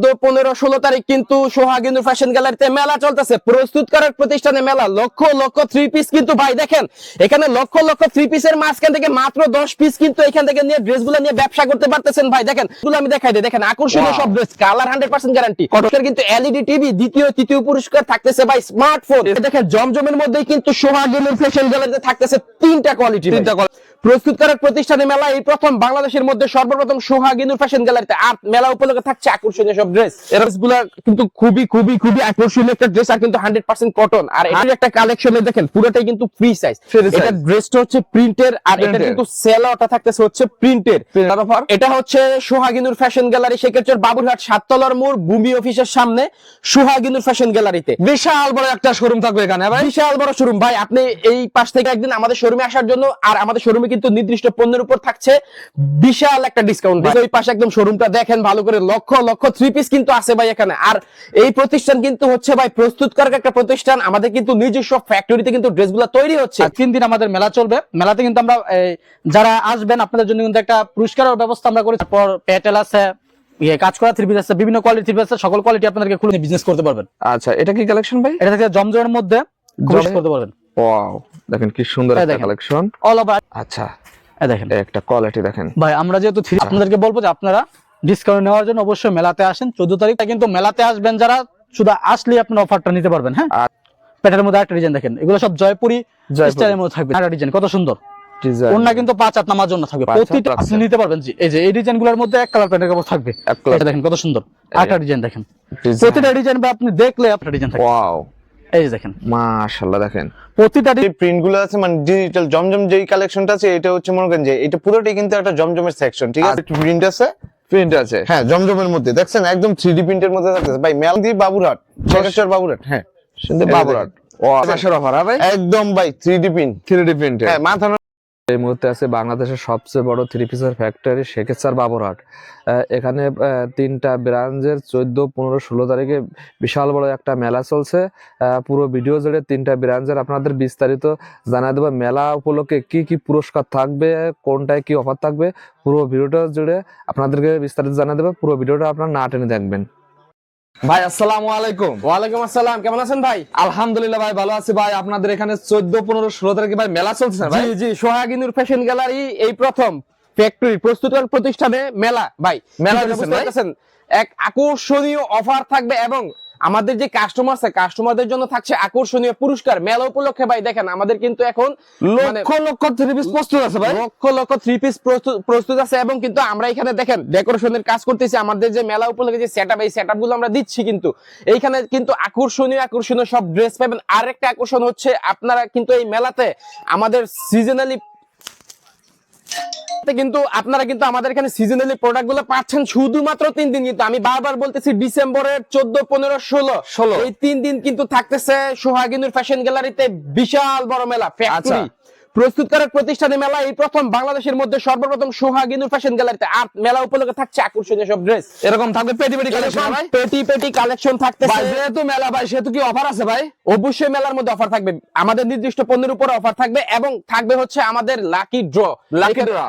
14, 15, 16 তারিখ কিন্তু সোহাগিনুর ফ্যাশন গ্যালারিতে মেলা চলতেছে, প্রস্তুতকারক প্রতিষ্ঠানে মেলা। লক্ষ লক্ষ 3 পিস কিন্তু ভাই দেখেন এখানে লক্ষ লক্ষ 3 পিসের মাঝখান থেকে মাত্র 10 পিস কিন্তু এখান থেকে নিয়ে ড্রেসগুলো নিয়ে ব্যবসা করতে পারতেছেন ভাই। দেখেন এগুলো আমি দেখাই দিই, দেখেন আকর্ষণীয় সব ড্রেস, কালার 100% গ্যারান্টি। কটকের কিন্তু এলইডি টিভি, দ্বিতীয় তৃতীয় পুরস্কার থাকতেছে ভাই স্মার্টফোন। দেখেন জমজমের মধ্যেই কিন্তু সোহাগিনুর ফ্যাশন গ্যালারিতে থাকতেছে তিনটা কোয়ালিটি। প্রস্তুতকারক প্রতিষ্ঠানে মেলা এই প্রথম বাংলাদেশের মধ্যে সর্বপ্রথম সোহাগিনুর ফ্যাশন গ্যালারিতে। আর মেলা উপলক্ষে থাকছে আকর্ষণীয় সব ড্রেস। ড্রেসগুলো কিন্তু খুবই খুবই খুবই আকর্ষণীয় একটা ড্রেস, আর কিন্তু 100% কটন। আর এর একটা কালেকশনে দেখেন পুরোটাই কিন্তু ফ্রি সাইজ। এটা ড্রেসটা হচ্ছে প্রিন্টের, আর এটা কিন্তু সেলাটা থাকতেছে হচ্ছে প্রিন্টের। এটা হচ্ছে সোহাগিনুর ফ্যাশন গ্যালারি, সেক্ষেত্রে বাবুরহাট 7 তলার মোড় ভূমি অফিসের সামনে সোহাগিনুর ফ্যাশন গ্যালারিতে বিশাল বড় একটা শোরুম থাকবে এখানে ভাই, বিশাল বড় শোরুম ভাই। আপনি এই পাশ থেকে একদিন আমাদের শোরুমে আসার জন্য, আর আমাদের শোরুমে কিন্তু নির্দিষ্ট পণ্যের উপর থাকছে বিশাল একটা ডিসকাউন্ট। ওই পাশে একদম শোরুমটা দেখেন ভালো করে, লক্ষ লক্ষ 3 পিস কিন্তু আছে ভাই এখানে। আর এই প্রতিষ্ঠান কিন্তু হচ্ছে ভাই প্রস্তুতকারক একটা প্রতিষ্ঠান, আমাদের কিন্তু নিজস্ব ফ্যাক্টরিতে কিন্তু ড্রেসগুলো তৈরি হচ্ছে। 3 দিন আমাদের মেলা চলবে। মেলাতে কিন্তু আমরা যারা আসবেন আপনাদের জন্য কিন্তু একটা পুরস্কারের ব্যবস্থা আমরা করেছি। তারপর প্যাটেল আছে, কাজ করা 3 পিস আছে, বিভিন্ন কোয়ালিটি 3 পিস আছে, সকল কোয়ালিটি আপনাদেরকে খুলে বিজনেস করতে পারবেন। আচ্ছা, এটা কি কালেকশন ভাই? এটা থেকে জমজমের মধ্যে করতে পারবেন। ওয়াও, দেখেন কি সুন্দর একটা কালেকশন অল ওভার। আচ্ছা দেখেন একটা কোয়ালিটি দেখেন ভাই। আমরা যেহেতু আপনাদেরকে বলবো যে আপনারা ডিসকাউন্ট নেওয়ার জন্য অবশ্যই মেলাতে আসেন। 14 তারিখটা কিন্তু মেলাতে আসবেন যারা, শুধু আসলে আপনারা অফারটা নিতে পারবেন। হ্যাঁ, প্যাটার্নের মধ্যে একটা ডিজাইন দেখেন, এগুলো সব জয়পুরি স্টাইলের মধ্যে থাকবে। একটা ডিজাইন কত সুন্দর, ওন্না কিন্তু 5 হাত নামার জন্য থাকবে, প্রতিটা আপনি নিতে পারবেন। এই যে এই ডিজাইনগুলোর মধ্যে এক কালার প্যাটার্নের কাপড় থাকবে। এটা দেখেন কত সুন্দর একটা ডিজাইন দেখেন, প্রতিটা ডিজাইন বা আপনি দেখলে আপনার ডিজাইন থাকবে। ওয়াও, এই যে দেখেন মাশাআল্লাহ, দেখেন প্রতিটা প্রিন্ট গুলো আছে, মানে ডিজিটাল জমজম যেই কালেকশনটা আছে এটা হচ্ছে মনে করেন যে এটা পুরোটাই কিন্তু একটা জমজমের সেকশন, ঠিক আছে? প্রিন্ট আছে, প্রিন্ট আছে, হ্যাঁ জমজমের মধ্যে দেখছেন একদম 3D প্রিন্টের মধ্যে থাকতেছে ভাই। মেলদি বাবুরহাট, শেখাচর বাবুরহাট, হ্যাঁ সুন্দর বাবুরহাট। ও আশার অফার ভাই, একদম ভাই 3D প্রিন্ট, 3D প্রিন্ট। হ্যাঁ মাথা। এই মুহূর্তে আছে বাংলাদেশের সবচেয়ে বড় 3 পিসের ফ্যাক্টরি শেখেচার বাবুরহাট। এখানে 3টা ব্রাঞ্চের 14, 15, 16 তারিখে বিশাল বড় একটা মেলা চলছে। পুরো ভিডিও জুড়ে 3টা ব্রাঞ্চের আপনাদের বিস্তারিত জানাই দেবো। মেলা উপলক্ষে কি কি পুরস্কার থাকবে, কোনটায় কি অফার থাকবে, পুরো ভিডিওটা জুড়ে আপনাদেরকে বিস্তারিত জানাই দেবো। পুরো ভিডিওটা আপনারা না টেনে দেখবেন। ভাই আসসালামু আলাইকুম। ওয়ালাইকুম আসসালাম, কেমন আছেন ভাই? আলহামদুলিল্লাহ ভাই ভালো আছি ভাই। আপনাদের এখানে 14, 15, 16 তারিখে ভাই মেলা চলছে ভাই? জি জি, সোহাগিনুর ফ্যাশন গ্যালারি এই প্রথম ফ্যাক্টরি প্রস্তুতকারক প্রতিষ্ঠানে মেলা ভাই। মেলা দিচ্ছেন এক আকর্ষণীয় অফার থাকবে, এবং আমাদের যে কাস্টমার আছে কাস্টমারদের জন্য থাকছে আকর্ষণীয় পুরস্কার। মেলা উপলক্ষে ভাই দেখেন আমাদের কিন্তু এখন লক্ষ লক্ষ 3 পিস প্রস্তুত আছে ভাই, লক্ষ লক্ষ 3 পিস প্রস্তুত আছে। এবং কিন্তু আমরা এখানে দেখেন ডেকোরেশনের কাজ করতেছি। আমাদের যে মেলা উপলক্ষে যে সেটআপ, এই সেটআপ গুলো আমরা দিচ্ছি। কিন্তু এইখানে কিন্তু আকর্ষণীয় আকর্ষণীয় সব ড্রেস পাবেন। আর একটা আকর্ষণ হচ্ছে আপনারা কিন্তু এই মেলাতে আমাদের সিজনালি কিন্তু আপনারা কিন্তু আমাদের এখানে সিজনালি প্রোডাক্ট গুলো পাচ্ছেন শুধুমাত্র 3 দিন। কিন্তু আমি বারবার বলতেছি ডিসেম্বরের 14, 15, 16 এই 3 দিন কিন্তু থাকতেছে সোহাগিনুর ফ্যাশন গ্যালারিতে বিশাল বড় মেলা ফ্যাক্টরি প্রস্তুতকারক প্রতিষ্ঠানে মেলা এই প্রথম বাংলাদেশের মধ্যে সর্বপ্রথম সোহাগিনুর ফ্যাশন গ্যালারিতে। আর মেলা উপলক্ষে থাকছে আকর্ষণীয় সব ড্রেস। এরকম থাকবে পেটি পেটি কালেকশন ভাই, পেটি পেটি কালেকশন থাকতেছে ভাই। যেহেতু মেলা ভাই সেহেতু কি অফার আছে ভাই? অবশ্যই মেলার মধ্যে অফার থাকবে, আমাদের নির্দিষ্ট পণ্যের উপর অফার থাকবে, এবং থাকবে হচ্ছে আমাদের লাকি ড্র।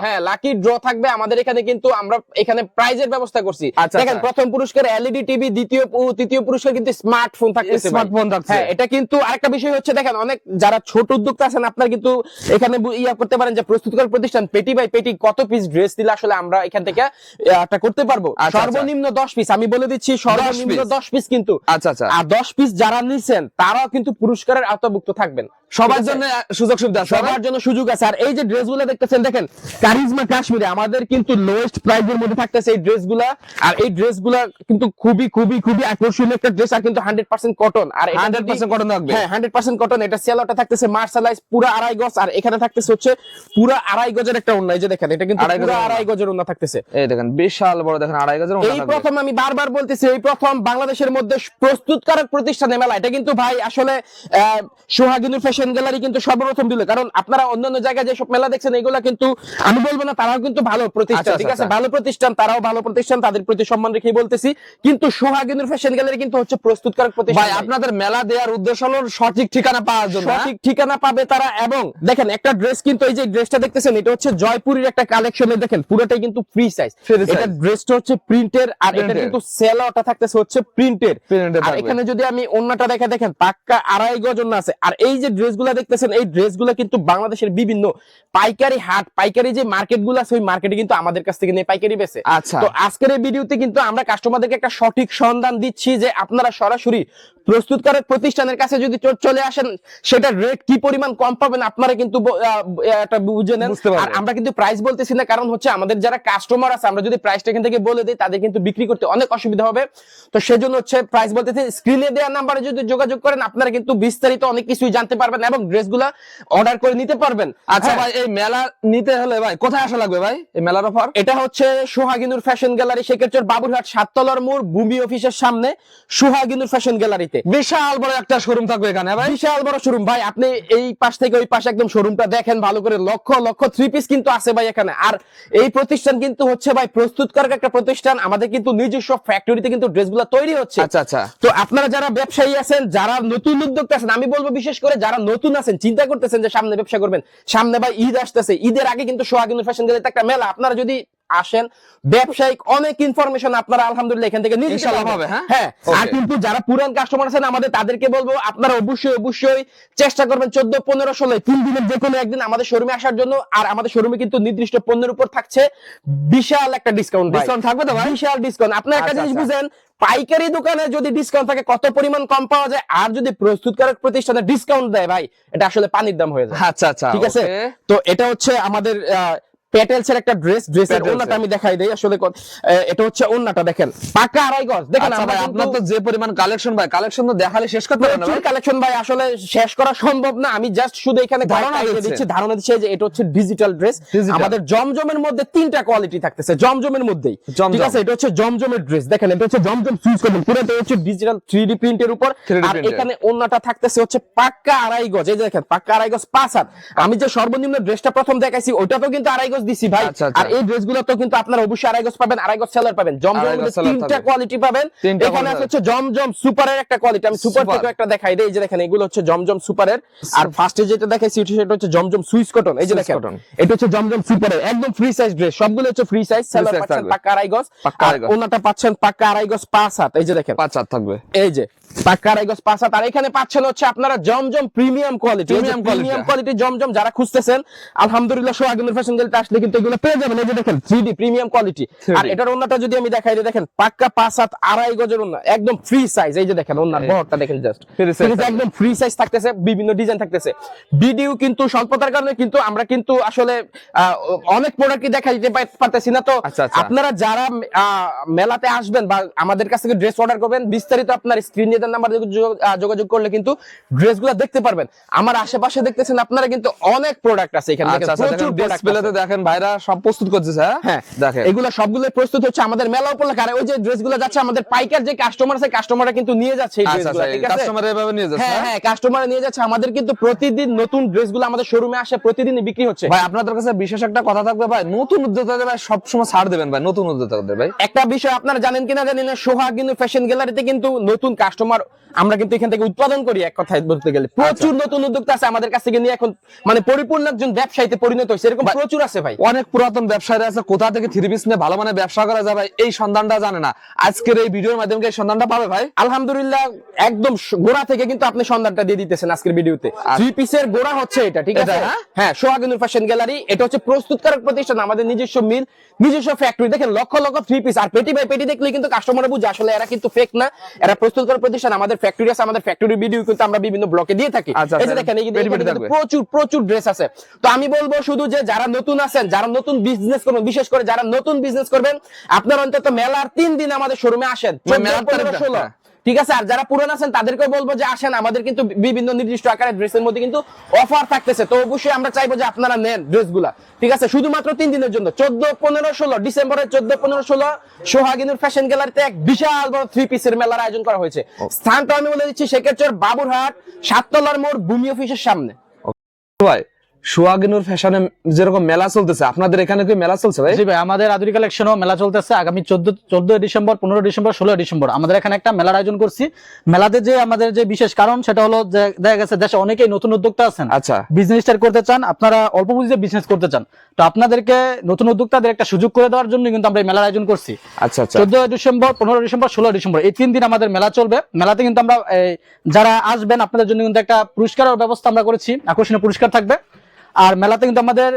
হ্যাঁ, লাকি ড্র থাকবে আমাদের এখানে। কিন্তু আমরা এখানে প্রাইজের ব্যবস্থা করছি। দেখেন প্রথম পুরস্কার এলইডি টিভি, দ্বিতীয় তৃতীয় পুরস্কার কিন্তু স্মার্টফোন থাকতেছে। স্মার্টফোন থাকছে। হ্যাঁ, এটা কিন্তু আরেকটা বিষয় হচ্ছে দেখেন অনেক যারা ছোট উদ্যোক্তা আছেন আপনারা কিন্তু এখানে ইয়া করতে পারেন যে প্রস্তুতকারক প্রতিষ্ঠান পেটি বাই পেটি কত পিস ড্রেস দিলে আসলে আমরা এখান থেকে একটা করতে পারবো। সর্বনিম্ন 10 পিস, আমি বলে দিচ্ছি সর্বনিম্ন 10 পিস কিন্তু। আচ্ছা আচ্ছা, আর 10 পিস যারা নিছেন তারাও কিন্তু পুরস্কারের আওতাভুক্ত থাকবেন। সবার জন্য সুযোগ সুবিধা আছে, সবার জন্য সুযোগ আছে। আর এই যে ড্রেসগুলো দেখতেছেন দেখেন কারিজমা কাশ্মীরে আমাদের কিন্তু লোয়েস্ট প্রাইসের মধ্যে থাকতেছে এই ড্রেসগুলা। আর এই ড্রেসগুলা কিন্তু খুবই খুবই খুবই আকর্ষণীয় একটা ড্রেস, আর কিন্তু 100% কটন। আর 100% কটন থাকবে। হ্যাঁ, 100% কটন। এটা সেলোটা থাকতেছে মার্শালাইজ পুরো 2.5 গজ, আর এখানে থাকতেছে হচ্ছে পুরো 2.5 গজের একটা ওড়না। এই যে দেখেন এটা কিন্তু পুরো 2.5 গজের ওড়না থাকতেছে। এই দেখেন বিশাল বড়, দেখেন 2.5 গজের ওড়না এই থাকবে। প্রথম আমি বারবার বলতেছি এই প্রথম বাংলাদেশের মধ্যে প্রস্তুতকারক প্রতিষ্ঠানে মেলা। এটা কিন্তু ভাই আসলে সোহাগিনুর ফ্যাশন ফ্যাশন গ্যালারি কিন্তু সর্বপ্রথম দিল, কারণ আপনারা অন্যান্য জায়গায় যেসব মেলা দেখছেন এগুলা কিন্তু আমি বলবো না তারাও কিন্তু ভালো প্রতিষ্ঠান, আচ্ছা, ঠিক আছে, আচ্ছা। ভালো প্রতিষ্ঠান, তারাও ভালো প্রতিষ্ঠান, তাদের প্রতি সম্মান রেখেই বলতেছি, কিন্তু সোহাগিনুর ফ্যাশন গ্যালারি কিন্তু হচ্ছে প্রস্তুতকারক প্রতিষ্ঠান। ভাই আপনাদের মেলা দেওয়ার উদ্দেশ্য হলো সঠিক ঠিকানা পাওয়ার জন্য, হ্যাঁ? সঠিক ঠিকানা পাবে তারা। এবং দেখেন একটা ড্রেস কিন্তু এই যে ড্রেসটা দেখতেছেন এটা হচ্ছে জয়পুরের একটা কালেকশনের, দেখেন পুরোটাই কিন্তু ফ্রি সাইজ। Free size। এটা ড্রেসটা হচ্ছে প্রিন্টের, আর এটা Printed। কিন্তু সেলাটা থাকতেছে হচ্ছে প্রিন্টের। Printed আর থাকবে। এখানে যদি আমি ওন্নাটা দেখেন পাক্কা 2.5 গজ ওন্না আছে। আর এই যে ড্রেসগুলো দেখতেছেন এই ড্রেসগুলো কিন্তু বাংলাদেশের বিভিন্ন পাইকারি হাট, পাইকারি যে মার্কেটগুলো আছে ওই মার্কেটে কিন্তু আমাদের কাছ থেকে নিয়ে পাইকারি বেচে। আচ্ছা। তো আজকের এই ভিডিওতে কিন্তু আমরা কাস্টমারদেরকে একটা সঠিক সন্ধান দিচ্ছি যে আপনারা সরাসরি প্রস্তুতকারক প্রতিষ্ঠানের কাছে যদি চলে আসেন সেটা রেট কি পরিমাণ কম পাবেন আপনারা কিন্তু এটা বুঝে নেন। বুঝতে পারবেন। আর আমরা কিন্তু প্রাইস বলতেছি না, কারণ হচ্ছে আমাদের যারা কাস্টমার আছে আমরা যদি প্রাইসটা এখান থেকে বলে দিই তাদের কিন্তু বিক্রি করতে অনেক অসুবিধা হবে। তো সেজন্য হচ্ছে প্রাইস বলতেছি, স্ক্রিনে দেওয়া নাম্বারে যদি যোগাযোগ করেন আপনারা কিন্তু বিস্তারিত অনেক কিছুই জানতে পারবেন এবং ড্রেসগুলা অর্ডার করে নিতে পারবেন। আচ্ছা হ্যাঁ। ভাই এই মেলা নিতে হলে ভাই কোথায় আসা লাগবে ভাই এই মেলার অফার? এটা হচ্ছে সোহাগিনুর ফ্যাশন গ্যালারি, শেখেরচর বাবুরহাট 7 তলার মোড় ভূমি অফিসের সামনে সোহাগিনুর ফ্যাশন গ্যালারিতে বিশাল বড় একটা শোরুম থাকবে এখানে ভাই। বিশাল বড় শোরুম ভাই। আপনি এই পাশ থেকে ওই পাশে একদম শোরুমটা দেখেন ভালো করে, লক্ষ লক্ষ 3 পিস কিন্তু আছে ভাই এখানে। আর এই প্রতিষ্ঠান কিন্তু হচ্ছে ভাই প্রস্তুতকারক একটা প্রতিষ্ঠান, আমাদের কিন্তু নিজস্ব ফ্যাক্টরিতে কিন্তু ড্রেসগুলো তৈরি হচ্ছে। আচ্ছা আচ্ছা। তো আপনারা যারা ব্যবসায়ী আছেন, যারা নতুন উদ্যোক্তা আছেন, আমি বলবো বিশেষ করে যারা নতুন আছেন, চিন্তা করতেছেন যে সামনে ব্যবসা করবেন, সামনে ভাই ঈদ আসতেছে, ঈদের আগে কিন্তু সোহাগিনুর ফ্যাশন গ্যালারিতে একটা মেলা, আপনারা যদি আসেন ব্যবসায়িক অনেক ইনফরমেশন আপনারা আলহামদুলিল্লাহ এখান থেকে নিয়ে নিতে ইনশাআল্লাহ পারবেন। পাবে, হ্যাঁ? হ্যাঁ। Okay. আর কিন্তু যারা পুরান কাস্টমার আছেন আমাদের, তাদেরকে বলবো আপনারা অবশ্যই চেষ্টা করবেন 14, 15, 16 3 দিনের যে কোনো একদিন আমাদের শোরুমে আসার জন্য। আর আমাদের শোরুমে কিন্তু নির্দিষ্ট পণ্যের উপর থাকছে বিশাল একটা ডিসকাউন্ট। ডিসকাউন্ট থাকবে তো ভাই? বিশাল ডিসকাউন্ট। আপনারা একটা আচ্ছা, জিনিস আচ্ছা। বুঝেন, পাইকারি দোকানে যদি ডিসকাউন্ট থাকে কত পরিমাণ কম পাওয়া যায়, আর যদি প্রস্তুতকারক প্রতিষ্ঠানে ডিসকাউন্ট দেয় ভাই এটা আসলে পানির দাম হয়ে যায়। আচ্ছা আচ্ছা ঠিক আছে। okay। তো এটা হচ্ছে আমাদের পেটেলস এর একটা ড্রেসের Petals ওন্নাটা এর। আমি দেখাই দেই আসলে এটা হচ্ছে ওন্নাটা দেখেন পাকা 2.5 গজ। দেখেন আচ্ছা আমরা ভাই কিন্তু আপনার তো যে পরিমাণ কালেকশন ভাই, কালেকশন তো দেখালে শেষ করতে পারবেন না প্রচুর ভাই। কালেকশন ভাই, আসলে শেষ করা সম্ভব না। আমি জাস্ট শুধু এখানে ধারণা ধারণা দিচ্ছেন। দিচ্ছি, ধারণা দিচ্ছি যে এটা হচ্ছে ডিজিটাল ড্রেস। Digital। আমাদের জমজমের মধ্যে 3টা কোয়ালিটি থাকতেছে, জমজমের মধ্যেই। জমজম। ঠিক আছে, এটা হচ্ছে জমজমের ড্রেস। দেখেন এটা হচ্ছে জমজম সুইচ করবেন, পুরোটা হচ্ছে ডিজিটাল 3D প্রিন্টের উপর। 3D আর printed। এখানে ওন্নাটা থাকতেছে হচ্ছে পাক্কা 2.5 গজ। এই যে দেখেন পাক্কা 2.5 গজ 5 হাত। আমি যে সর্বনিম্ন ড্রেসটা প্রথম দেখাইছি ওটাতেও কিন্তু 2.5 গজ দিছি ভাই। আচ্ছা, আচ্ছা। আর এই ড্রেসগুলো তো কিন্তু আপনারা অবশ্যই 2.5 গজ পাবেন, 2.5 গজ সেলার পাবেন। জমজমের 2.5 গজ মধ্যে seller 3টা থাকবে। কোয়ালিটি পাবেন। 3টা এখানে quality। হচ্ছে জমজম সুপারের একটা কোয়ালিটি, আমি সুপার Super। থেকে একটা দেখাই দেই। এই যে দেখেন এগুলো হচ্ছে জমজম সুপারের। আর ফার্স্টে যেটা দেখাইছি সেটা হচ্ছে জমজম সুইস কটন। এই যে Swiss দেখেন cotton। এটা হচ্ছে জমজম সুপারের একদম ফ্রি সাইজ ড্রেস, সবগুলো হচ্ছে ফ্রি সাইজ। সেলার size পাচ্ছেন থাকবে। পাক্কা 2.5 গজ, পাক্কা আর 2.5 গজ। ওনাটা পাচ্ছেন পাক্কা 2.5 গজ 5 হাত। এই যে দেখেন 5 হাত থাকবে। এই যে পাক্কা 2.5 গজ 5 হাত। আর এখানে পাচ্ছেন হচ্ছে আপনারা Zamzam premium quality. Premium quality। Premium quality Zamzam যারা খুঁজতেছেন আলহামদুলিল্লাহ সোহাগিনুর ফ্যাশন গ্যালারিতে আসলে কিন্তু এগুলো পেয়ে যাবেন। এই যে দেখেন 3D প্রিমিয়াম কোয়ালিটি। 3D আর এটার ওন্নাটা যদি আমি দেখাই দিই, দেখেন পাক্কা 5 হাত 2.5 গজের ওন্না, একদম ফ্রি সাইজ। এই যে দেখেন ওন্নার বহরটা দেখেন জাস্ট Free size থাকবে। একদম ফ্রি সাইজ থাকতেছে, বিভিন্ন ডিজাইন থাকতেছে। ভিডিও কিন্তু স্বল্পতার কারণে কিন্তু আমরা কিন্তু আসলে অনেক প্রোডাক্টই দেখাই দিতে পারতেছি না। তো আচ্ছা, আচ্ছা। আপনারা যারা মেলাতে আসবেন বা আমাদের কাছ থেকে ড্রেস অর্ডার করবেন, বিস্তারিত আপনার স্ক্রিনে দেওয়া নাম্বারে যোগাযোগ করলে কিন্তু ড্রেসগুলো দেখতে পারবেন। আমার আশেপাশে দেখতেছেন আপনারা কিন্তু অনেক প্রোডাক্ট আছে এখানে, দেখেন আচ্ছা আচ্ছা প্রচুর প্রোডাক্ট ডিসপ্লেতে দেখেন ভাইরা সব প্রস্তুত করতেছে, হ্যাঁ হ্যাঁ দেখেন এগুলো সবগুলো প্রস্তুত হচ্ছে আমাদের মেলা উপলক্ষে। আর ওই যে ড্রেসগুলো যাচ্ছে আমাদের পাইকার যে কাস্টমার আছে, কাস্টমাররা কিন্তু নিয়ে যাচ্ছে এই আচ্ছা ড্রেসগুলো, আচ্ছা ঠিক আছে? কাস্টমার এভাবে নিয়ে যাচ্ছে, হ্যাঁ হ্যাঁ? হ্যাঁ কাস্টমার নিয়ে যাচ্ছে। আমাদের কিন্তু প্রতিদিন নতুন ড্রেসগুলো আমাদের শোরুমে আসে, প্রতিদিনই বিক্রি হচ্ছে। ভাই আপনাদের কাছে বিশেষ একটা কথা থাকবে ভাই, নতুন উদ্যোক্তাদের ভাই সবসময় ছাড় দেবেন ভাই, নতুন উদ্যোক্তাদের ভাই। একটা বিষয় আপনারা জানেন কিনা জানি না, সোহাগিনু ফ্যাশন গ্যালারিতে কিন্তু নতুন কাস্টমার আমরা কিন্তু এখান থেকে উৎপাদন করি। এক কথায় বলতে গেলে প্রচুর নতুন উদ্যোক্তা আছে আমাদের কাছ থেকে নিয়ে এখন মানে পরিপূর্ণ একজন ব্যবসায়ীতে পরিণত হয়েছে, এরকম প্রচুর আছে ভাই। অনেক পুরাতন ব্যবসায়ীরা আছে, কোথা থেকে থ্রি পিস নিয়ে ভালো মানে ব্যবসা করা যায় ভাই এই সন্ধানটা জানে না। আজকের এই ভিডিওর মাধ্যমে কি এই সন্ধানটা পাবে ভাই? আলহামদুলিল্লাহ একদম গোড়া থেকে কিন্তু আপনি সন্ধানটা দিয়ে দিতেছেন আজকের ভিডিওতে। থ্রি পিসের গোড়া হচ্ছে এটা, ঠিক আছে? এটা, হ্যাঁ সোহাগিনুর ফ্যাশন গ্যালারি, এটা হচ্ছে প্রস্তুতকারক প্রতিষ্ঠান, আমাদের নিজস্ব মিল, নিজস্ব ফ্যাক্টরি। দেখেন লক্ষ লক্ষ থ্রি পিস, আর পেটি বাই পেটি দেখলে কিন্তু কাস্টমার বুঝে আসলে এরা কিন্তু ফেক না, এরা প্রস্তুতকারক প্রতিষ্ঠান। আমাদের ফ্যাক্টরি আছে, আমাদের ফ্যাক্টরির ভিডিও কিন্তু আমরা বিভিন্ন ব্লকে দিয়ে থাকি। আচ্ছা, এই যে দেখেন এই পেটি পেটি কিন্তু থাকবে। প্রচুর ড্রেস আছে। তো আমি বলবো শুধু যে যারা নতুন আছেন, যারা নতুন বিজনেস করবেন, বিশেষ করে যারা নতুন বিজনেস করবেন, আপনারা অন্তত মেলার 3 দিন আমাদের শোরুমে আসেন। 14, মেলার 15, তারিখটা, 16 ঠিক আছে। আর যারা পুরান আছেন তাদেরকেও বলবো যে আসেন, আমাদের কিন্তু বিভিন্ন নির্দিষ্ট আকারের ড্রেসের মধ্যে কিন্তু অফার থাকতেছে। তো অবশ্যই আমরা চাইবো যে আপনারা নেন ড্রেসগুলা, ঠিক আছে, শুধুমাত্র 3 দিনের জন্য। 14, 15, 16 ডিসেম্বরের 14, 15, 16 সোহাগিনুর ফ্যাশন গ্যালারিতে এক বিশাল বড় 3 পিসের মেলার আয়োজন করা হয়েছে। স্থানটা আমি বলে দিচ্ছি, শেখেরচর বাবুরহাট 7 তলার মোড় ভূমি অফিসের সামনে। ভাই সোহাগিনুর ফ্যাশনে যেরকম মেলা চলতেছে, আপনাদের এখানে কি মেলা চলছে ভাই? জি ভাই, আমাদের আদুরি কালেকশনও মেলা চলতেছে। আগামী 14 ডিসেম্বর, 15 ডিসেম্বর, 16 ডিসেম্বর আমাদের এখানে একটা মেলার আয়োজন করছি। মেলাতে যে আমাদের যে বিশেষ কারণ সেটা হলো যে দেখা গেছে দেশে অনেকেই নতুন উদ্যোক্তা আছেন, আচ্ছা, বিজনেস স্টার্ট করতে চান, আপনারা অল্প পুঁজিতে বিজনেস করতে চান, তো আপনাদেরকে নতুন উদ্যোক্তাদের একটা সুযোগ করে দেওয়ার জন্য কিন্তু আমরা এই মেলার আয়োজন করছি। আচ্ছা, আচ্ছা, 14 ডিসেম্বর, 15 ডিসেম্বর, 16 ডিসেম্বর এই 3 দিন আমাদের মেলা চলবে। মেলাতে কিন্তু আমরা যারা আসবেন আপনাদের জন্য কিন্তু একটা পুরস্কারের ব্যবস্থা আমরা করেছি, আকর্ষণীয় পুরস্কার থাকবে। আর মেলাতে কিন্তু আমাদের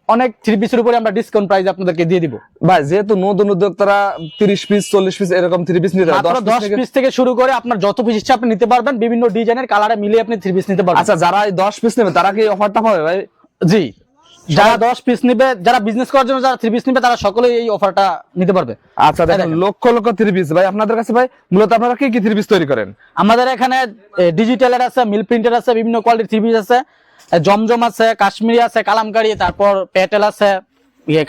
অনেক 3 পিসের উপরে আমরা ডিসকাউন্ট প্রাইস আপনাদেরকে দিয়ে দিব। ভাই যেহেতু নতুন উদ্যোক্তারা 30 পিস 40 পিস এরকম 3 পিস নিতে মাত্র 10 পিস থেকে শুরু করে আপনার যত পিস ইচ্ছা আপনি নিতে পারবেন, বিভিন্ন ডিজাইনের কালারে মিলিয়ে আপনি 3 পিস নিতে পারবেন। আচ্ছা, যারা এই 10 পিস নেবে তারা কি অফারটা পাবে ভাই? জি, যারা 10 পিস নেবে, যারা বিজনেস করার জন্য যারা 3 পিস নেবে তারা সকলেই এই অফারটা নিতে পারবে। আচ্ছা, দেখেন লক্ষ লক্ষ 3 পিস ভাই আপনাদের কাছে। ভাই মূলত আপনারা কি কি 3 পিস তৈরি করেন? আমাদের এখানে ডিজিটালের আছে, মিল প্রিন্টের আছে, বিভিন্ন কোয়ালিটির 3 পিস আছে, জমজম আছে, কাশ্মীরি আছে, কালামকারী, তারপর প্যাটেল আছে,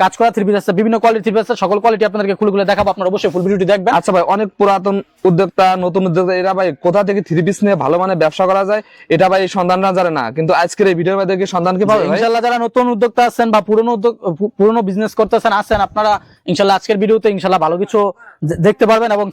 কাজ করা 3 পিস আছে, বিভিন্ন কোয়ালিটির 3 পিস আছে। সকল কোয়ালিটি আপনাদেরকে খুলে খুলে দেখাবো, আপনারা অবশ্যই ফুল ভিডিওটি দেখবেন। আচ্ছা ভাই, অনেক পুরাতন উদ্যোক্তা, নতুন উদ্যোক্তা এরা ভাই কোথা থেকে 3 পিস নিয়ে ভালো মানে ব্যবসা করা যায় এটা ভাই এই সন্ধানরা জানে না, কিন্তু আজকের এই ভিডিওর মধ্যে কি সন্ধান কি পাবে ভাই? ইনশাআল্লাহ যারা নতুন উদ্যোক্তা আছেন বা পুরনো বিজনেস করতেছেন আছেন, আপনারা ইনশাআল্লাহ আজকের ভিডিওতে ইনশাআল্লাহ ভালো কিছু দেখতে পারবেন এবং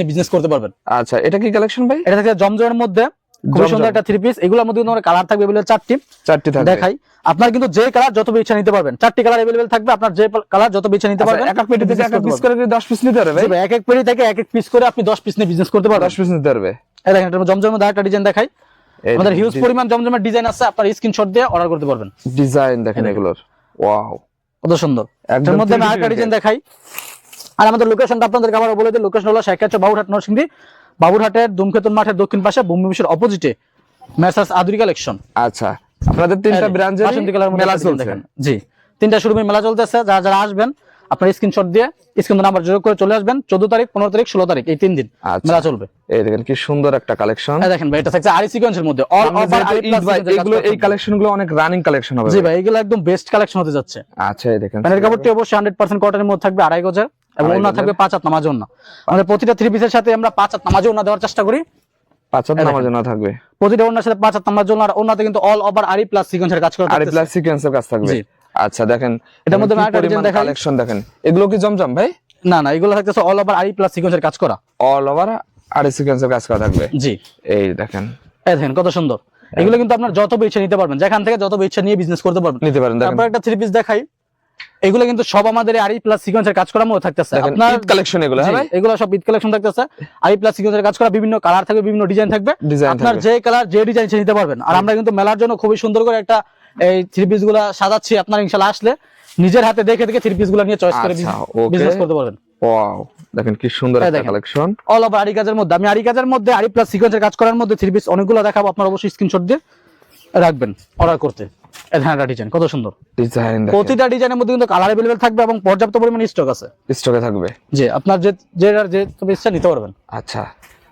বিজনেস করতে পারবেন। আচ্ছা, এটা কি কালেকশন ভাই? এটা থেকে জমজমের মধ্যে খুব সুন্দর একটা 3 পিস। এগুলোর মধ্যে কিন্তু কালার থাকবে এগুলো 4টি থাকবে। দেখাই, আপনার কিন্তু যে কালার যত ইচ্ছা নিতে পারবেন, 4টি কালার अवेलेबल থাকবে, আপনার যে কালার যত ইচ্ছা নিতে পারবেন। এক এক পেটি থেকে এক এক পিস করে 10 পিস নিতে পারবে ভাই? এক এক পেটি থেকে এক এক পিস করে আপনি 10 পিস নিয়ে বিজনেস করতে পারবেন। 10 পিস নিতে পারবে। এই দেখেন, এটা জমজমের মধ্যে একটা ডিজাইন দেখাই। আমাদের হিউজ পরিমাণ জমজমের ডিজাইন আছে, আপনার স্ক্রিনশট দিয়ে অর্ডার করতে পারবেন। ডিজাইন দেখেন এগুলোর, ওয়াও কত সুন্দর। এর মধ্যে আমি আরেকটা ডিজাইন দেখাই। আর আমাদের লোকেশনটা আপনাদেরকে আবার বলে দিই, লোকেশন হলো শেখেরচর বাবুরহাট নরসিংদী, বাবুরহাটের ধূমকেতন মাঠের দক্ষিণ পাশে ভূমি অফিসের অপোজিটে মেসার্স আদুরি কালেকশন। আচ্ছা, আপনাদের 3টা ব্রাঞ্চের মেলা চলছে। জি, 3টা শোরুমে মেলা চলতেছে। যারা যারা আসবেন আপনার স্ক্রিনশট দিয়ে স্ক্রিন নাম্বার যোগ করে চলে আসবেন। 14 তারিখ, 15 তারিখ, 16 তারিখ এই 3 দিন মেলা চলবে। এই দেখেন কি সুন্দর একটা কালেকশন। এই দেখেন ভাই, এটা থাকছে আরি সিকোয়েন্সের মধ্যে অল ওভার আরি প্লাস। এগুলো এই কালেকশনগুলো অনেক রানিং কালেকশন হবে। জি ভাই, এগুলো একদম বেস্ট কালেকশন হতে যাচ্ছে। আচ্ছা, এই দেখেন প্যানেল কাপড়টি অবশ্যই 100% কটনের মধ্যে থাকবে, 2.5 গজের, এবং ওন্না থাকবে 5 হাত নামাজ ওন্না। আমাদের প্রতিটা 3 পিসের সাথে আমরা 5 হাত নামাজ ওন্না দেওয়ার চেষ্টা করি। 5 হাত নামাজ ওন্না থাকবে প্রতিটা ওন্নার সাথে 5 হাত নামাজ ওন্না, আর ওন্নাতে কিন্তু অল ওভার আরি প্লাস সিকোয়েন্সের কাজ করা থাকবে। আরি প্লাস সিকোয়েন্সের কাজ থাকবে। আচ্ছা, দেখেন এটার মধ্যে আরেকটা ডিজাইন দেখাই। কালেকশন দেখেন, এগুলো কি জমজম ভাই? না না, এগুলো থাকতেছে অল ওভার আরি প্লাস সিকোয়েন্সের কাজ করা। অল ওভার আরি সিকোয়েন্সের কাজ করা থাকবে। জি, এই দেখেন, এই দেখেন কত সুন্দর। এগুলো কিন্তু আপনার যত ইচ্ছা নিতে পারবেন, যেখান থেকে যত ইচ্ছা নিয়ে বিজনেস করতে পারবেন, নিতে পারেন। তারপর একটা 3 পিস দেখাই। এগুলো কিন্তু সব আমাদের আরি প্লাস সিকোয়েন্সের কাজ করার মধ্যে থাকতেছে। আপনার ঈদ কালেকশন এগুলো, হ্যাঁ ভাই? এগুলো সব ঈদ কালেকশন থাকতেছে, আরি প্লাস সিকোয়েন্সের কাজ করা, বিভিন্ন কালার থাকবে, বিভিন্ন ডিজাইন থাকবে, আপনার যে কালার যে ডিজাইন সে নিতে পারবেন। আর আমরা কিন্তু মেলার জন্য খুবই সুন্দর করে একটা এই 3 পিস গুলা সাজাচ্ছি। আপনারা ইনশাআল্লাহ আসলে নিজের হাতে দেখে দেখে 3 পিস গুলা নিয়ে চয়েস করে বিজনেস করতে পারবেন। ওয়াও, দেখেন কি সুন্দর একটা কালেকশন। অল ওভার আরি কাজের মধ্যে, আমি আরি কাজের মধ্যে আরি প্লাস সিকোয়েন্সের কাজ করার মধ্যে 3 পিস অনেকগুলো দেখাবো, আপনারা অবশ্যই স্ক্রিনশট দিয়ে রাখবেন অর্ডার করতে। এখানে ডিজাইন কত সুন্দর ডিজাইন, প্রতিটা ডিজাইনের মধ্যে কিন্তু কালার अवेलेबल থাকবে এবং পর্যাপ্ত পরিমাণে স্টক আছে, স্টকে থাকবে। জি, আপনার যে ইচ্ছা নিতে পারবেন। আচ্ছা,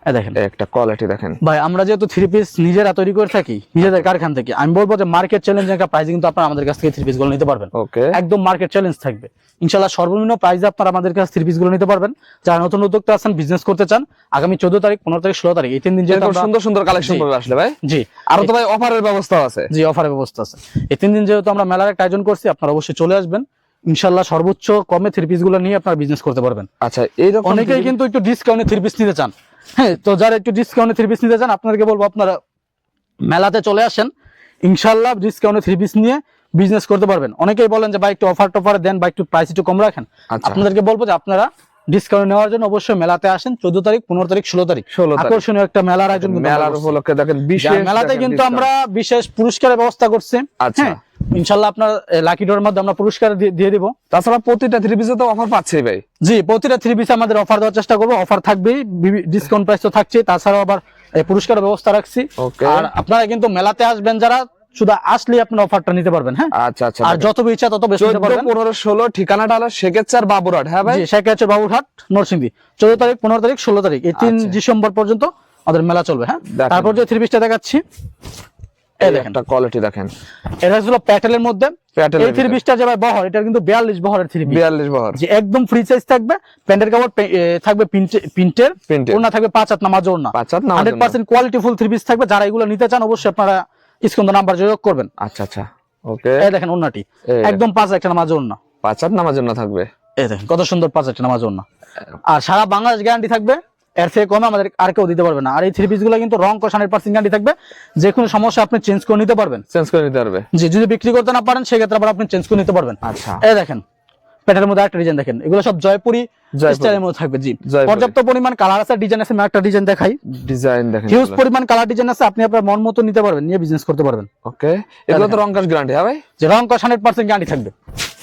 এই দেখেন একটা কোয়ালিটি দেখেন ভাই, আমরা যেহেতু 3 পিস নিজেরা তৈরি করে থাকি নিজেদের কারখানা থেকে, আমি বলবো যে মার্কেট চ্যালেঞ্জ একটা প্রাইস কিন্তু আপনারা আমাদের কাছ থেকে 3 পিস গুলো নিতে পারবেন। ওকে, একদম মার্কেট চ্যালেঞ্জ থাকবে ইনশাআল্লাহ। সর্বনিম্ন প্রাইসে আপনারা আমাদের কাছে 3 পিস গুলো নিতে পারবেন। যারা নতুন উদ্যোক্তা আছেন, বিজনেস করতে চান, আগামী 14 তারিখ, 15 তারিখ, 16 তারিখ এই 3 দিন যেহেতু সুন্দর সুন্দর কালেকশন পাবে আসলে ভাই। জি, আর তো ভাই অফারের ব্যবস্থা আছে। জি, অফারের ব্যবস্থা আছে। এই 3 দিন যেহেতু আমরা মেলার একটা আয়োজন করছি, আপনারা অবশ্যই চলে আসবেন ইনশাআল্লাহ। সর্বোচ্চ কমে 3 পিস গুলো নিয়ে আপনারা বিজনেস করতে পারবেন। আচ্ছা, এইরকম অনেকেই কিন্তু একটু ডিসকাউন্টে 3 পিস নিতে চান। হ্যাঁ, তো যারা একটু ডিসকাউন্টে 3 পিস নিতে চান, আপনাদেরকে বলবো আপনারা মেলাতে চলে আসেন, ইনশাআল্লাহ ডিসকাউন্টে 3 পিস নিয়ে বিজনেস করতে পারবেন। অনেকেই বলেন যে ভাই একটু অফার টফার দেন বা একটু প্রাইস একটু কম রাখেন। আপনাদেরকে বলবো যে আপনারা ডিসকাউন্ট নেওয়ার জন্য অবশ্যই মেলাতে আসেন। 14 তারিখ, 15 তারিখ, 16 তারিখ আকর্ষণীয় একটা মেলার আয়োজন। মেলার উপলক্ষে দেখেন বিশেষ মেলাতে কিন্তু আমরা বিশেষ পুরস্কারের ব্যবস্থা করছি। আচ্ছা, ইনশাআল্লাহ আপনার লাকি ড্রর মধ্যে আমরা পুরস্কার দিয়ে দিব। তাছাড়া প্রতিটা 3 পিসে তো অফার পাচ্ছে ভাই। জি, প্রতিটা 3 পিসে আমাদের অফার দেওয়ার চেষ্টা করবো। অফার থাকবেই, ডিসকাউন্ট প্রাইস তো থাকছে, তাছাড়াও আবার পুরস্কারের ব্যবস্থা রাখছি। আর আপনারা কিন্তু মেলাতে আসবেন যারা শুধু আসলে আপনি অফারটা নিতে পারবেন। হ্যাঁ, আচ্ছা আচ্ছা, আর যত ইচ্ছা তত বেশি নিতে 14, পারবেন। 15, 16 ঠিকানাটা হলো শেখেরচর বাবুরহাট। হ্যাঁ ভাই, জি, শেখাচ্ছে বাবুরহাট নরসিংদী। 14 তারিখ, 15 তারিখ, 16 তারিখ এই 3 আচ্ছা। ডিসেম্বর পর্যন্ত আমাদের মেলা চলবে। হ্যাঁ, দেখেন। তারপর যে থ্রি পিসটা দেখাচ্ছি, এই এই দেখেন একটা কোয়ালিটি দেখেন, এটা হলো প্যাটেলের মধ্যে। প্যাটেলের এই থ্রি পিসটা যে ভাই বহর, এটা কিন্তু 42 বহরের থ্রি পিস, 42 বহর, যে একদম ফ্রি সাইজ থাকবে। প্যান্টের কাপড় থাকবে প্রিন্টের, Printed। ওড়না থাকবে 5 হাত নামাজ ওড়না, 5 হাত নামাজ ওড়না। 100% কোয়ালিটি ফুল থ্রি পিস থাকবে। যারা এগুলো নিতে চান অবশ্যই আপনারা স্ক্রিন নাম্বার যোগাযোগ করবেন। আচ্ছা আচ্ছা, ওকে। এই দেখেন ওড়নাটি এই একদম 5 একটা নামাজ ওড়না। 5 হাত নামার জন্য থাকবে। এই দেখেন কত সুন্দর 5 একটা নামাজ ওড়না। আর সারা বাংলাদেশ গ্যারান্টি থাকবে, এর থেকে কমে আমাদের আর কেউ দিতে পারবে না। আর এই থ্রি পিস গুলো কিন্তু রং কষ 100% গ্যারান্টি থাকবে, যে কোনো সমস্যা আপনি চেঞ্জ করে নিতে পারবেন। চেঞ্জ করে নিতে পারবে। জি, যদি বিক্রি করতে না পারেন সেক্ষেত্রে আবার আপনি চেঞ্জ করে নিতে পারবেন। আচ্ছা, এই দেখেন প্যাটের মধ্যে একটা ডিজাইন দেখেন, এগুলো সব জয়পুরি স্টাইলের মধ্যে থাকবে। জি, জয়পুরি। পর্যাপ্ত পরিমাণ কালার আছে, ডিজাইন আছে। আমি একটা ডিজাইন দেখাই, ডিজাইন দেখেন, হিউজ পরিমাণ কালার ডিজাইন আছে। আপনি আপনার মন মতো নিতে পারবেন, নিয়ে বিজনেস করতে পারবেন। ওকে। এগুলো তো রং কাজ গ্যারান্টি। হ্যাঁ ভাই, যে রং কষ 100% গ্যারান্টি থাকবে।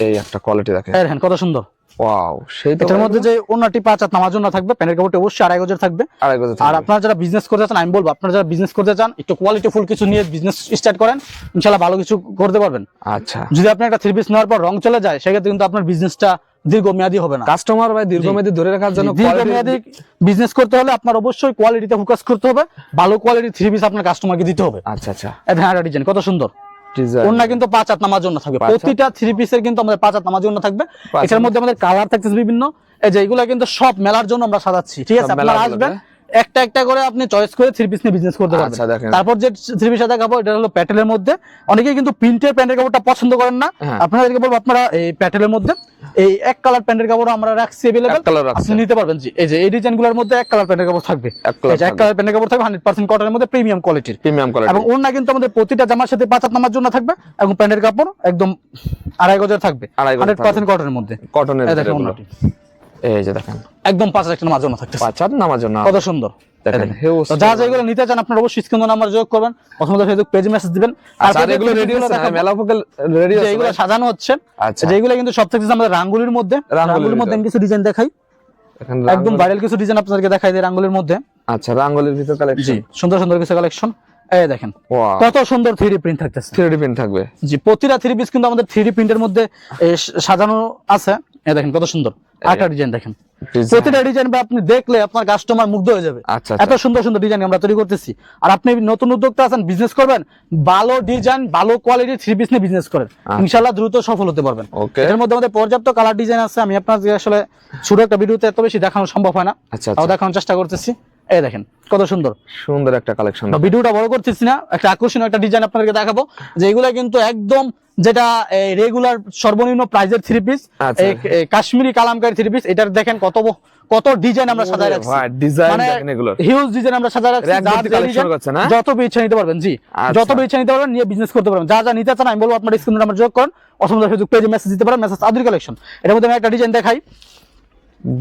এই একটা কোয়ালিটি দেখেন, এই দেখেন কত সুন্দর। ওয়াও, সেই তো। এটার মধ্যে যে ওন্নাটি 5 হাত নামার জন্য থাকবে, প্যান্টের কাপড়টা অবশ্যই 2.5 গজের থাকবে। আড়াই গজ আর থাকবে। আপনারা যারা বিজনেস করতে চান, আমি বলবো আপনারা যারা বিজনেস করতে চান একটু কোয়ালিটি ফুল কিছু নিয়ে বিজনেস স্টার্ট করেন, ইনশাআল্লাহ ভালো কিছু করতে পারবেন। আচ্ছা, যদি আপনি একটা থ্রি পিস নেওয়ার পর রং চলে যায়, সেক্ষেত্রে কিন্তু আপনার বিজনেসটা দীর্ঘমেয়াদী হবে না। কাস্টমার ভাই দীর্ঘমেয়াদী ধরে রাখার জন্য দীর্ঘমেয়াদী বিজনেস করতে হলে আপনার অবশ্যই কোয়ালিটিতে ফোকাস করতে হবে। ভালো কোয়ালিটির থ্রি পিস আপনার কাস্টমারকে দিতে হবে। আচ্ছা আচ্ছা, এটা ডিজাইন কত সুন্দর। ডিজাইন ওন্না কিন্তু 5 হাত নামার জন্য থাকবে। 5 হাত। প্রতিটা থ্রি পিসের কিন্তু আমাদের 5 হাত নামার জন্য থাকবে। 5 এটার মধ্যে আমাদের কালার থাকতেছে বিভিন্ন। এই যে এগুলা কিন্তু সব মেলার জন্য আমরা সাজাচ্ছি, ঠিক আছে? সব আপনারা মেলার আসবেন, জন্য। একটা একটা করে আপনি চয়েস করে থ্রি পিস নিয়ে বিজনেস করতে পারবেন। আচ্ছা, দেখেন। তারপর যে থ্রি পিসটা দেখাবো, এটা হলো প্যাটেলের মধ্যে। অনেকেই কিন্তু প্রিন্টের প্যান্টের কাপড়টা পছন্দ করেন না, হ্যাঁ। আপনাদেরকে বলবো আপনারা এই প্যাটেলের মধ্যে এই এক কালার প্যান্টের কাপড় আমরা রাখছি अवेलेबल, এক কালার রাখছি। আপনি নিতে পারবেন। জি, এই যে এই ডিজাইনগুলোর মধ্যে এক কালার প্যান্টের কাপড় থাকবে। এক কালার এই যে এক কালার প্যান্টের কাপড় থাকবে 100% কটনের মধ্যে, প্রিমিয়াম কোয়ালিটির। Premium quality. এবং ওড়না কিন্তু আমাদের প্রতিটা জামার সাথে 5 হাত নামার জন্য থাকবে, এবং প্যান্টের কাপড় একদম 2.5 গজের থাকবে, 2.5 গজের 100% কটনের মধ্যে। কটনের এই দেখেন এগুলো। ওড়নাটি এই যে দেখেন, একদম 5 হাত নামার জন্য থাকতেছে। 5 হাত নামার জন্য কত সুন্দর দেখেন, এই দেখেন। huge তো যা যেগুলো নিতে চান আপনারা অবশ্যই স্ক্রিন নাম্বার যোগ করবেন, অথবা ফেসবুক পেজে মেসেজ দিবেন। আচ্ছা, আর এগুলো রেডি আছে না? মেলা উপকূল রেডি আছে এগুলো সাজানো হচ্ছে। আচ্ছা, যেগুলো কিন্তু সব থেকে আমাদের রাঙ্গুলির মধ্যে, রাঙ্গুলির মধ্যে আমি কিছু ডিজাইন দেখাই, দেখেন একদম ভাইরাল কিছু ডিজাইন আপনাদেরকে দেখাই দিই রাঙ্গুলির মধ্যে। আচ্ছা, রাঙ্গুলির ভিতর জি, কালেকশন। সুন্দর সুন্দর কিছু কালেকশন। এই দেখেন ওয়াও, কত সুন্দর 3D প্রিন্ট থাকতেছে। 3D প্রিন্ট থাকবে। জি, প্রতিটা থ্রি পিস কিন্তু আমাদের 3D প্রিন্টের মধ্যে সাজানো আছে। এই দেখেন কত সুন্দর আরেকটা ডিজাইন দেখেন। Design। প্রতিটা ডিজাইন আপনি দেখলে আপনার কাস্টমার মুগ্ধ হয়ে যাবে। আচ্ছা, এত সুন্দর সুন্দর ডিজাইন আমরা তৈরি করতেছি। আর আপনি নতুন উদ্যোক্তা আছেন, বিজনেস করবেন, ভালো ডিজাইন ভালো কোয়ালিটির থ্রি পিস নিয়ে বিজনেস করেন, ইনশাআল্লাহ দ্রুত সফল হতে পারবেন। ওকে। এর মধ্যে আমাদের পর্যাপ্ত কালার ডিজাইন আছে। আমি আপনাদের আসলে ছোট একটা ভিডিওতে এত বেশি দেখানো সম্ভব হয় না, আচ্ছা তাও আচ্ছা, দেখানোর চেষ্টা করতেছি। এই দেখেন কত সুন্দর। সুন্দর একটা কালেকশন। ভিডিওটা বড় করতেছি না, একটা আকর্ষণীয় একটা ডিজাইন আপনাদেরকে দেখাবো, যে এগুলা কিন্তু একদম যেটা রেগুলার সর্বনিম্ন প্রাইজের থ্রি পিস, আচ্ছা। Kashmiri Kalamkari three piece. এটার দেখেন কত ডিজাইন আমরা সাজায় রাখছি, ভাই ডিজাইন মানে দেখেন এগুলো। হিউজ ডিজাইন আমরা সাজায় রাখছি। Rack ভর্তি collection করছে না? যত ইচ্ছা নিতে পারবেন। জি, আচ্ছা। যত ইচ্ছা নিতে পারবেন, নিয়ে বিজনেস করতে পারবেন। যা যা নিতে চান আমি বলবো আপনার স্ক্রিনে নাম্বার যোগ করেন, অথবা ফেসবুক পেজে মেসেজ দিতে পারেন, মেসেজ আদুরি কালেকশন। এর মধ্যে আমি একটা ডিজাইন দেখাই,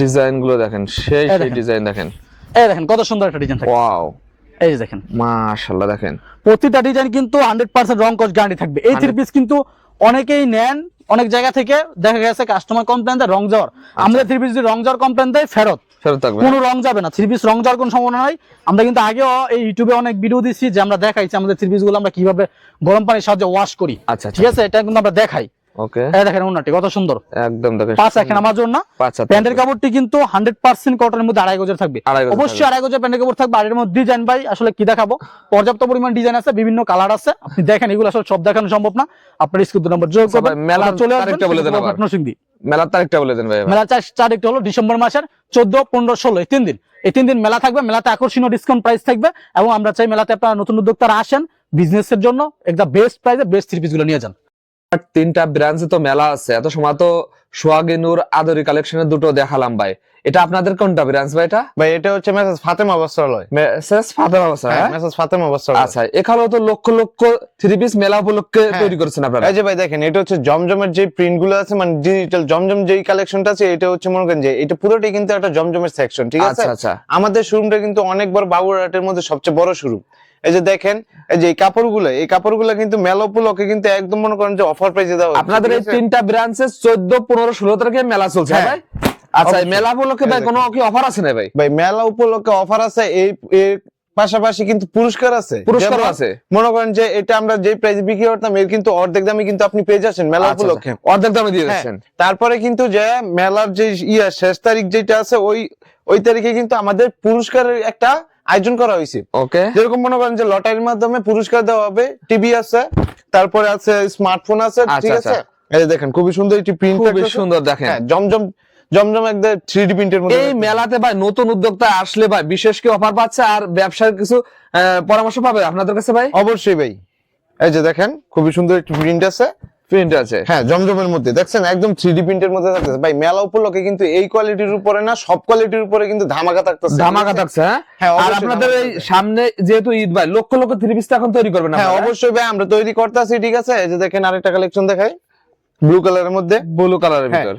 ডিজাইন গুলো দেখেন, সেই এই সেই দেখেন। ডিজাইন দেখেন। এই দেখেন কত সুন্দর একটা ডিজাইন থাকে। ওয়াও, এই যে দেখেন মাশাআল্লাহ দেখেন। প্রতিটা ডিজাইন কিন্তু 100% রং কস গ্যারান্টি থাকবে। এই থ্রি পিস কিন্তু অনেকেই নেন, অনেক জায়গা থেকে দেখা গেছে কাস্টমার কমপ্লেন দেয় রং যাওয়ার। আমাদের থ্রি পিস যদি রং যাওয়ার কমপ্লেন দেয়, ফেরত থাকবে। কোনো রং যাবে না। থ্রি পিস রং যাওয়ার কোনো সম্ভাবনা নাই। আমরা কিন্তু আগেও এই ইউটিউবে অনেক ভিডিও দিচ্ছি, যে আমরা দেখাইছি আমাদের থ্রি পিস গুলো আমরা কিভাবে গরম পানির সাহায্যে ওয়াশ করি। আচ্ছা ঠিক আছে, এটা কিন্তু আমরা দেখাই। ওকে, এই দেখেন ওন্নাটি কত সুন্দর, একদম দেখেন। 5 এখন আমার জন্য। 5 হাত প্যান্টের কাপড়টি কিন্তু 100% কটনের মধ্যে 2.5 গজের থাকবে। 2.5 গজের অবশ্যই 2.5 গজের প্যান্টের কাপড় থাকবে। আর এর মধ্যে ডিজাইন ভাই আসলে কি দেখাবো, পর্যাপ্ত পরিমাণ ডিজাইন আছে, বিভিন্ন কালার আছে। আপনি দেখেন, এগুলো আসলে সব দেখানো সম্ভব না। আপনার স্ক্রিন নাম্বার যোগ করবেন, মেলার চলে তারিখটা বলে দেন আবার। আসবেন। মেলার তারিখটা বলে দেন ভাই। মেলার তারিখ হলো ডিসেম্বর মাসের 14, 15, 16 এই 3 দিন। এই 3 দিন মেলা থাকবে। মেলাতে আকর্ষণীয় ডিসকাউন্ট প্রাইস থাকবে, এবং আমরা চাই মেলাতে আপনারা নতুন উদ্যোক্তারা আসেন, বিজনেসের জন্য একটা বেস্ট প্রাইসে বেস্ট থ্রি পিস গুলো নিয়ে যান। 3টা ব্রাঞ্চে তো মেলা আছে, এত সময় তো সোহাগিনুর আদরি কালেকশনের দুটো দেখালাম ভাই। এটা আপনাদের কোনটা ব্রাঞ্চ ভাই? এটা ভাই এটা হচ্ছে মেসেজ ফাতেমা বস্ত্রালয়। মেসেজ ফাতেমা বস্ত্রালয়, হ্যাঁ? মেসেজ ফাতেমা বস্ত্রালয়। আচ্ছা, এখানেও তো লক্ষ লক্ষ থ্রি পিস মেলা উপলক্ষে তৈরি করেছেন আপনারা। এই যে ভাই দেখেন, এটা হচ্ছে জমজমের যে প্রিন্ট গুলো আছে, মানে ডিজিটাল জমজম যেই কালেকশনটা আছে, এটা হচ্ছে মনে করেন যে এটা পুরোটাই কিন্তু একটা জমজমের সেকশন, ঠিক আছে? আচ্ছা আচ্ছা, আমাদের শোরুমটা কিন্তু অনেক বড়, বাবুরহাটের মধ্যে সবচেয়ে বড় শোরুম। এই যে দেখেন, এই যে এই কাপড়গুলো কিন্তু মেলা উপলক্ষে কিন্তু একদম মনে করেন যে অফার প্রাইসে দেওয়া হচ্ছে, আপনাদের এই ঠিক আছে? 3টা ব্রাঞ্চে 14, 15, 16 তারিখে মেলা চলছে, হ্যাঁ ভাই? আচ্ছা, এই মেলা উপলক্ষে ভাই কোনো কি অফার আছে না ভাই? ভাই মেলা উপলক্ষে অফার আছে। এই পাশাপাশি কিন্তু পুরস্কার আছে, পুরস্কারও যেমন আছে। মনে করেন যে এটা আমরা যে প্রাইস বিক্রি করতাম এর কিন্তু অর্ধেক দামে কিন্তু আপনি পেয়ে যাচ্ছেন মেলা আচ্ছা, উপলক্ষে। আচ্ছা। অর্ধেক দামে দিয়ে হ্যাঁ, দিচ্ছেন। তারপরে কিন্তু যে মেলার যে শেষ তারিখ যেটা আছে ওই তারিখে কিন্তু আমাদের পুরস্কারের একটা আয়োজন করা হয়েছে। ওকে, যেরকম মনে করেন যে লটারির মাধ্যমে পুরস্কার দেওয়া হবে, টিভি আছে, তারপরে আছে স্মার্টফোন আছে, ঠিক আচ্ছা, আছে। এই যে দেখেন খুবই সুন্দর একটি প্রিন্ট, খুবই সুন্দর দেখেন। জমজম একদম 3D প্রিন্টের মধ্যে। এই মেলাতে ভাই নতুন উদ্যোক্তা আসলে ভাই বিশেষ কি অফার পাচ্ছে আর ব্যবসার কিছু পরামর্শ পাবে আপনাদের কাছে ভাই? অবশ্যই ভাই, এই যে দেখেন খুবই সুন্দর একটি প্রিন্ট আছে, প্রিন্ট আছে। হ্যাঁ জমজমের মধ্যে দেখছেন একদম 3D প্রিন্টের মধ্যে থাকতেছে ভাই। মেলা উপলক্ষে কিন্তু এই কোয়ালিটির উপরে না, সব কোয়ালিটির উপরে কিন্তু ধামাকা থাকতেছে, ধামাকা থাকছে। হ্যাঁ, হ্যাঁ, আর অবশ্যই আপনাদের ধামাকা এই থাকছে। সামনে যেহেতু ঈদ ভাই লক্ষ লক্ষ 3 পিস এখন তৈরি করবেন হ্যাঁ আপনারা? অবশ্যই ভাই, আমরা তৈরি করতেছি, ঠিক আছে। এই যে দেখেন আরেকটা কালেকশন দেখাই ব্লু কালারের মধ্যে। ব্লু কালারের হ্যাঁ। ভিতর।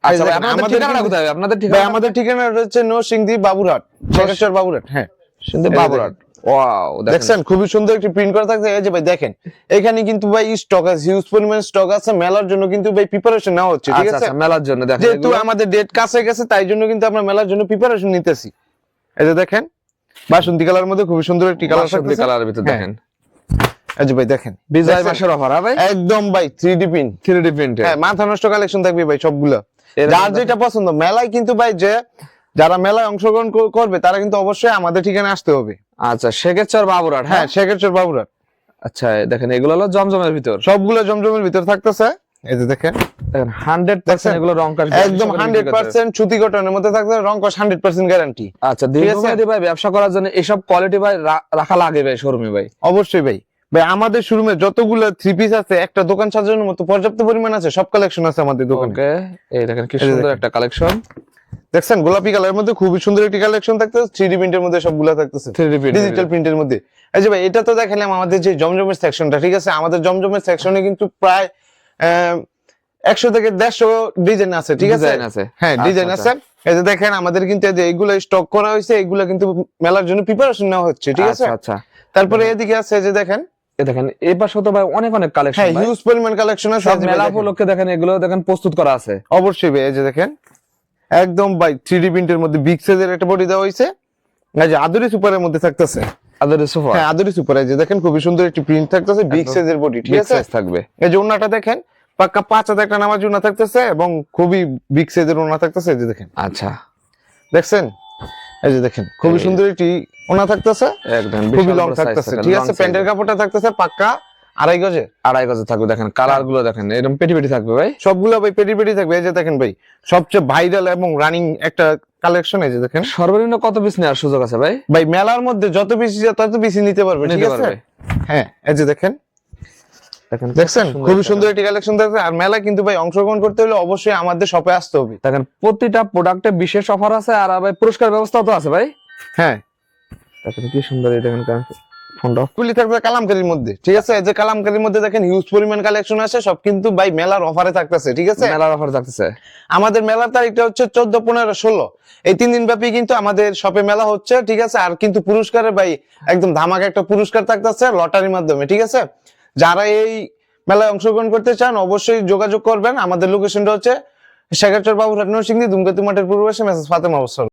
আচ্ছা ভাই, দেখেন, আপনাদের আমাদের ঠিকানাটা কোথায়? আপনাদের ভাই ঠিকানা? আমাদের ঠিকানা হচ্ছে নরসিংদী বাবুরহাট, শেখাচর বাবুরহাট। হ্যাঁ শুনতে এই যে বাবুরাট। ওয়াও, দেখছেন খুবই সুন্দর একটি প্রিন্ট করা থাকছে। এই যে ভাই দেখেন এখানে কিন্তু ভাই স্টক আছে, হিউজ পরিমাণ স্টক আছে। মেলার জন্য কিন্তু ভাই প্রিপারেশন নেওয়া হচ্ছে, ঠিক আচ্ছা, আছে। আচ্ছা, মেলার জন্য দেখেন যেহেতু এগুলো। আমাদের ডেট কাছে গেছে তাই জন্য কিন্তু আমরা মেলার জন্য প্রিপারেশন নিতেছি। এই যে দেখেন বাসন্তী কালার মধ্যে খুবই সুন্দর একটি কালার বাসন্তী থাকতেছে। কালারের ভিতর হ্যাঁ। দেখেন এই যে ভাই দেখেন বিজয় দেখছেন? মাসের অফার ভাই, একদম ভাই 3D প্রিন্ট। 3D print. হ্যাঁ, মাথা নষ্ট কালেকশন থাকবে ভাই সবগুলো। এরকম যার যেটা পছন্দ মেলায় কিন্তু ভাই, যে যারা মেলায় অংশগ্রহণ করবে তারা কিন্তু অবশ্যই আমাদের ঠিকানা আসতে হবে। আচ্ছা, শেখেরচর বাবুরাট। হ্যাঁ, হ্যাঁ, শেখাচর বাবুরহাট। আচ্ছা দেখেন এগুলো হলো জমজমের ভিতর। সবগুলো জমজমের ভিতর থাকতেছে। এই যে দেখেন দেখেন 100% এগুলো রং কাজ একদম 100% সুতি কটনের মধ্যে থাকছে, রং কস 100% গ্যারান্টি। আচ্ছা, দীর্ঘমেয়াদী ভাই ব্যবসা করার জন্য এসব কোয়ালিটি ভাই রাখা লাগে ভাই শোরুমে ভাই? অবশ্যই ভাই। ভাই আমাদের শোরুমে যতগুলো 3 পিস আছে, একটা দোকান সাজানোর মতো পর্যাপ্ত পরিমাণ আছে, সব কালেকশন আছে আমাদের দোকানে। ওকে, এই দেখেন কি এই যে সুন্দর দেখেন। একটা কালেকশন। দেখছেন গোলাপি কালারের মধ্যে খুবই সুন্দর একটি কালেকশন থাকতেছে, 3D প্রিন্টের মধ্যে সবগুলো থাকতেছে, 3D print এর ডিজিটাল প্রিন্টের মধ্যে। এই যে ভাই এটা তো দেখালাম আমাদের যে জমজমের সেকশনটা, ঠিক আছে। আমাদের জমজমের সেকশনে কিন্তু প্রায় 100 থেকে 150 ডিজাইন আছে, ঠিক আছে। ডিজাইন আছে। হ্যাঁ, আচ্ছা, ডিজাইন আচ্ছা। আছে। এই যে দেখেন আমাদের কিন্তু এই যে এগুলো স্টক করা হয়েছে, এগুলো কিন্তু মেলার জন্য প্রিপারেশন নেওয়া হচ্ছে, ঠিক আছে। আচ্ছা, আচ্ছা, তারপরে এদিকে আছে যে দেখেন, এই দেখেন এই পাশে তো ভাই অনেক অনেক কালেকশন হ্যাঁ ভাই। হিউজ পরিমাণ কালেকশন আছে। সব এই যে ভাই মেলা দেখেন। উপলক্ষে দেখেন এগুলো দেখেন প্রস্তুত করা আছে। অবশ্যই ভাই, এই যে দেখেন একদম ভাই 3D প্রিন্টের মধ্যে বিগ সাইজের একটা বডি দেওয়া হয়েছে। এই যে আদরি সুপারের মধ্যে থাকতেছে। আদর সোফা হ্যাঁ, আদরি সুপার। এই যে দেখেন খুবই সুন্দর একটি প্রিন্ট থাকতেছে, বিগ একদম সাইজের বডি, ঠিক বিগ আছে। সাইজ থাকবে। এই যে ওন্নাটা দেখেন পাক্কা 5 হাতে একটা নামাজ ওন্না থাকতেছে এবং খুবই বিগ সাইজের ওন্না থাকতেছে। এই যে দেখেন, আচ্ছা দেখছেন এই যে দেখেন খুবই এই। সুন্দর একটি ওন্না থাকতেছে, একদম খুবই বিশাল লং বড় size থাকতেছে, থাকে, ঠিক long আছে। size প্যান্টের এর। কাপড়টা থাকতেছে পাক্কা 2.5 গজে। 2.5 গজ থাকবে। দেখেন কালার গুলো দেখেন এরকম পেটি পেটি থাকবে ভাই। সবগুলো ভাই পেটি পেটি থাকবে। এই যে দেখেন ভাই সবচেয়ে ভাইরাল এবং রানিং একটা কালেকশন। এই যে দেখেন সর্বনিম্ন কত পিস নেওয়ার সুযোগ আছে ভাই? ভাই মেলার মধ্যে যত বেশি যায় তত বেশি নিতে পারবে, ঠিক নিতে আছে। পারবে। হ্যাঁ, এই যে দেখেন দেখেন দেখছেন খুবই একটা সুন্দর একটি কালেকশন দেখছেন। আর মেলা কিন্তু ভাই অংশগ্রহণ করতে হলে অবশ্যই আমাদের শপে আসতে হবে। দেখেন প্রতিটা প্রোডাক্টে বিশেষ অফার আছে আর ভাই পুরস্কার ব্যবস্থাও তো আছে ভাই। হ্যাঁ, দেখেন কি সুন্দর, এই দেখেন ফোনটা গুলি থাকবে কালামকারীর মধ্যে, ঠিক আছে। এই যে কালামকারীর মধ্যে দেখেন হিউজ পরিমাণ কালেকশন আছে, সব কিন্তু ভাই মেলার অফারে থাকতেছে, ঠিক আছে। মেলার অফার থাকতেছে। আমাদের মেলার তারিখটা হচ্ছে 14, 15, 16 এই 3 দিন ব্যাপী কিন্তু আমাদের শপে মেলা হচ্ছে, ঠিক আছে। আর কিন্তু পুরস্কারে ভাই একদম ধামাকা একটা পুরস্কার থাকতেছে লটারির মাধ্যমে, ঠিক আছে। যারা এই মেলায় অংশগ্রহণ করতে চান অবশ্যই যোগাযোগ করবেন। আমাদের লোকেশনটা হচ্ছে শেখাচর বাবুরহাট নরসিংদী ধূমকেতু মাঠের পূর্ব পাশে মেসেজ ফাতেমা অবসর।